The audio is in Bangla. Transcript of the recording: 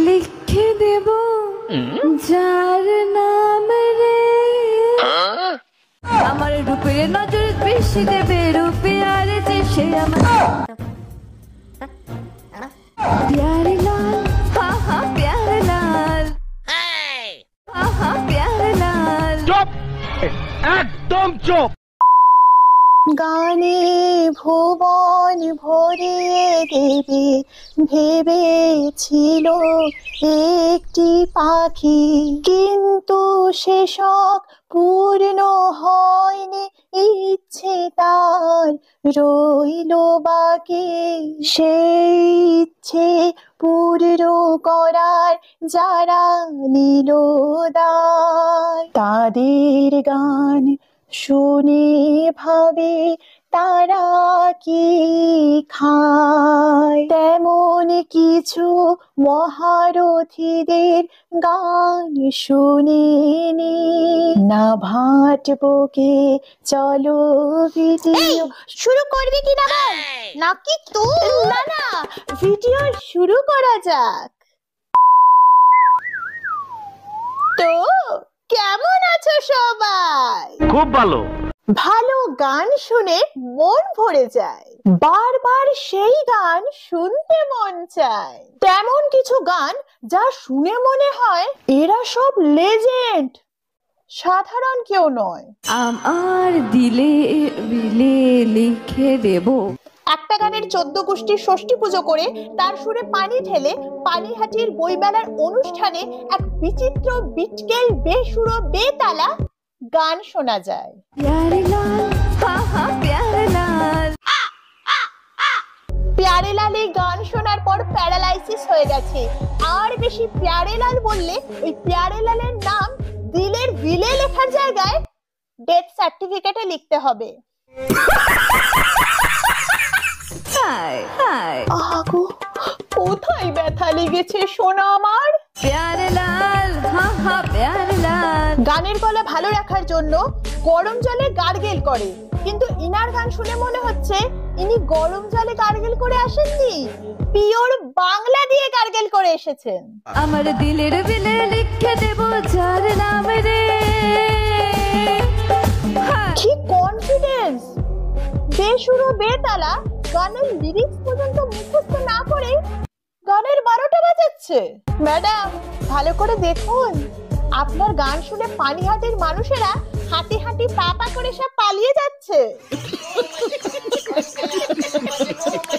লিখে দেব যার নাম রে, আমার রূপের নজর বেশি দেবে, রূপে আর যে সে আমার প্যারে লাল, হা হা প্যারে লাল, হা হা প্যারে লাল। চুপ, একদম চুপ। গানে ভুবন ভরিয়ে দেবে ভেবেছিল একটি পাখি, কিন্তু সে শখ পূর্ণ হয়নি, ইচ্ছে তার রইল বাকি। সেই ইচ্ছে পূর্ণ করার যারা নিল দায়, তাদের গান শুনে ভাবে তারা কি খায়। তেমন কিছু মহারথীদের গান শুনিনি না, ভাটবকে চলো ভিডিও শুরু করবি কিনা নাকি তুই? না না, ভিডিও শুরু করা যাক। তো কেমন আছো সবাই? খুব ভালো। ভালো গান শুনে মন ভরে যায়, বারবার সেই গান শুনতে মন চায়। তেমন কিছু গান যা শুনে মনে হয় এরা সব লেজেন্ড, সাধারণ কেউ নয়। আমার দিলে বিলে লিখে দেব। একটা গানের 14 গোষ্ঠীর ষষ্ঠী পুজো করে তার সুরে পানি ঢেলে পানিহাটির বইমেলার অনুষ্ঠানে এক বিচিত্র বিটকেল বেসুরো বেতালা গান শোনা যায়। প্যারে লাল, হা হা প্যারে লাল। প্যারে লাল এই গান শোনার পর প্যারালাইসিস হয়ে গেছে। আর বেশি প্যারে লাল বললে ওই প্যারে লালের নাম দিলের বিলে লেখার জায়গায় ডেথ সার্টিফিকেটে লিখতে হবে। আগো, কোথায় ব্যথা লেগেছে সোনা আমার? প্যারে লাল, হা হা প্যারে লাল। গানের গলা ভালো রাখার জন্য গরম জলে গার্গেল করে, কিন্তু ইনার গান শুনে মনে হচ্ছে ইনি গরম জলে গার্গেল করে আসেননি, পিওর বাংলা দিয়ে গার্গেল করে এসেছেন। আমার দিলের বিলে লিখে দেব যার নাম রে। কি কনফিডেন্স! বেসুরো বেতালা গানের লিরিক্স পর্যন্ত মুখস্থ না করে গানের 12টা বাজাচ্ছে। ম্যাডাম, ভালো করে দেখুন, আপনার গান শুনে পানিহাটির মানুষেরা হাঁটি হাঁটি পা পা করে সব পালিয়ে যাচ্ছে।